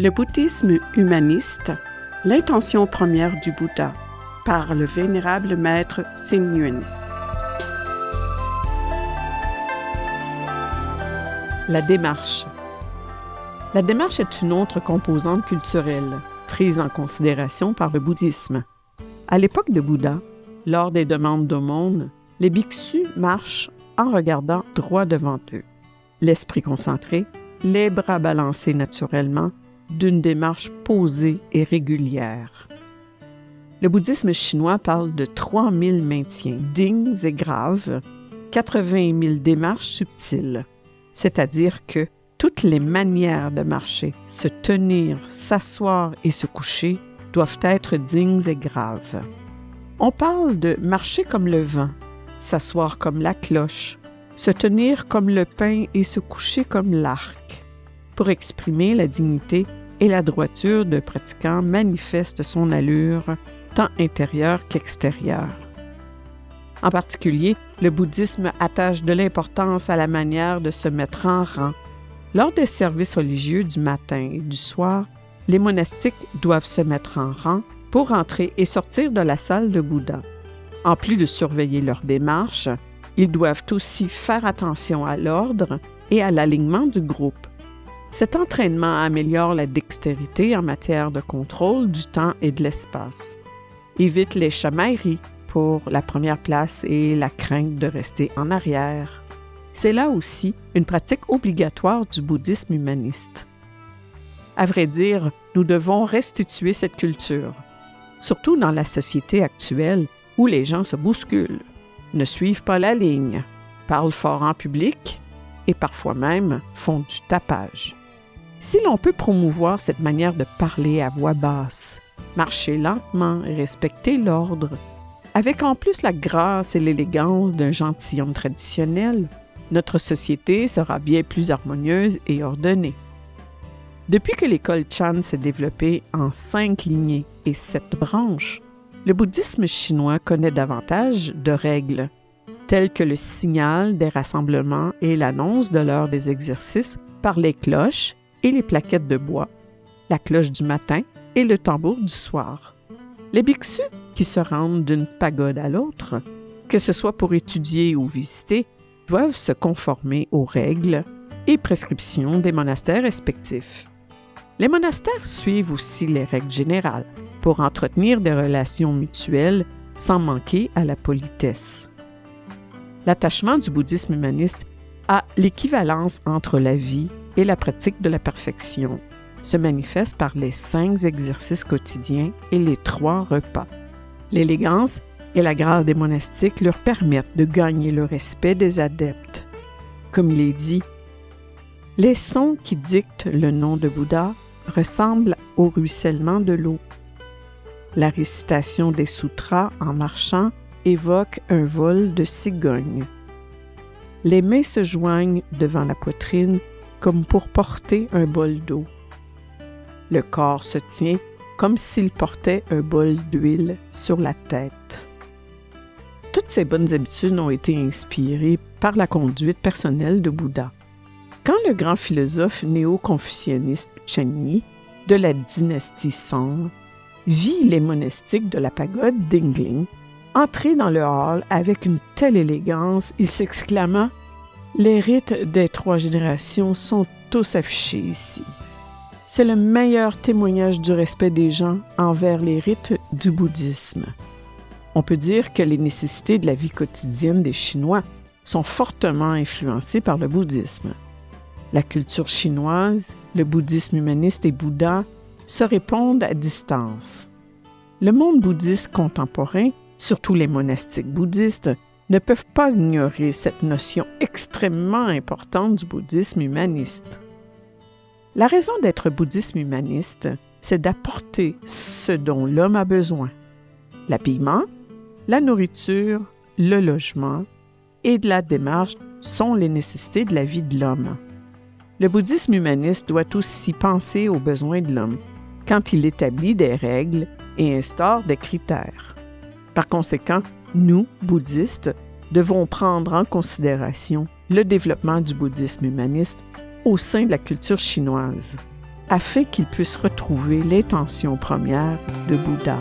Le bouddhisme humaniste, l'intention première du Bouddha, par le vénérable maître Xing-Yun. La démarche. La démarche est une autre composante culturelle, prise en considération par le bouddhisme. À l'époque de Bouddha, lors des demandes d'aumône, les bhikkhus marchent en regardant droit devant eux, l'esprit concentré, les bras balancés naturellement, d'une démarche posée et régulière. Le bouddhisme chinois parle de 3000 maintiens dignes et graves, 80 000 démarches subtiles, c'est-à-dire que toutes les manières de marcher, se tenir, s'asseoir et se coucher doivent être dignes et graves. On parle de marcher comme le vent, s'asseoir comme la cloche, se tenir comme le pin et se coucher comme l'arc. Pour exprimer la dignité et la droiture de pratiquant manifeste son allure, tant intérieure qu'extérieure. En particulier, le bouddhisme attache de l'importance à la manière de se mettre en rang. Lors des services religieux du matin et du soir, les monastiques doivent se mettre en rang pour entrer et sortir de la salle de Bouddha. En plus de surveiller leur démarche, ils doivent aussi faire attention à l'ordre et à l'alignement du groupe. Cet entraînement améliore la dextérité en matière de contrôle du temps et de l'espace, évite les chamailleries pour la première place et la crainte de rester en arrière. C'est là aussi une pratique obligatoire du bouddhisme humaniste. À vrai dire, nous devons restituer cette culture, surtout dans la société actuelle où les gens se bousculent, ne suivent pas la ligne, parlent fort en public et parfois même font du tapage. Si l'on peut promouvoir cette manière de parler à voix basse, marcher lentement et respecter l'ordre, avec en plus la grâce et l'élégance d'un gentilhomme traditionnel, notre société sera bien plus harmonieuse et ordonnée. Depuis que l'école Chan s'est développée en 5 lignées et 7 branches, le bouddhisme chinois connaît davantage de règles, telles que le signal des rassemblements et l'annonce de l'heure des exercices par les cloches et les plaquettes de bois, la cloche du matin et le tambour du soir. Les bhikkhus qui se rendent d'une pagode à l'autre, que ce soit pour étudier ou visiter, doivent se conformer aux règles et prescriptions des monastères respectifs. Les monastères suivent aussi les règles générales pour entretenir des relations mutuelles sans manquer à la politesse. L'attachement du bouddhisme humaniste a l'équivalence entre la vie et la pratique de la perfection, se manifeste par les 5 exercices quotidiens et les 3 repas. L'élégance et la grâce des monastiques leur permettent de gagner le respect des adeptes. Comme il est dit, « Les sons qui dictent le nom de Bouddha ressemblent au ruissellement de l'eau. La récitation des sutras en marchant évoque un vol de cigogne. Les mains se joignent devant la poitrine comme pour porter un bol d'eau. Le corps se tient comme s'il portait un bol d'huile sur la tête. » Toutes ces bonnes habitudes ont été inspirées par la conduite personnelle de Bouddha. Quand le grand philosophe néo-confucianiste Chen Yi, de la dynastie Song, vit les monastiques de la pagode d'Yingling entrer dans le hall avec une telle élégance, il s'exclama « Les rites des 3 générations sont tous affichés ici. » C'est le meilleur témoignage du respect des gens envers les rites du bouddhisme. On peut dire que les nécessités de la vie quotidienne des Chinois sont fortement influencées par le bouddhisme. La culture chinoise, le bouddhisme humaniste et Bouddha se répondent à distance. Le monde bouddhiste contemporain, surtout les monastiques bouddhistes, ne peuvent pas ignorer cette notion extrêmement importante du bouddhisme humaniste. La raison d'être bouddhisme humaniste, c'est d'apporter ce dont l'homme a besoin: l'habillement, la nourriture, le logement et de la démarche sont les nécessités de la vie de l'homme. Le bouddhisme humaniste doit aussi penser aux besoins de l'homme quand il établit des règles et instaure des critères. Par conséquent, nous, bouddhistes, devons prendre en considération le développement du bouddhisme humaniste au sein de la culture chinoise. afin qu'il puisse retrouver l'intention première de Bouddha.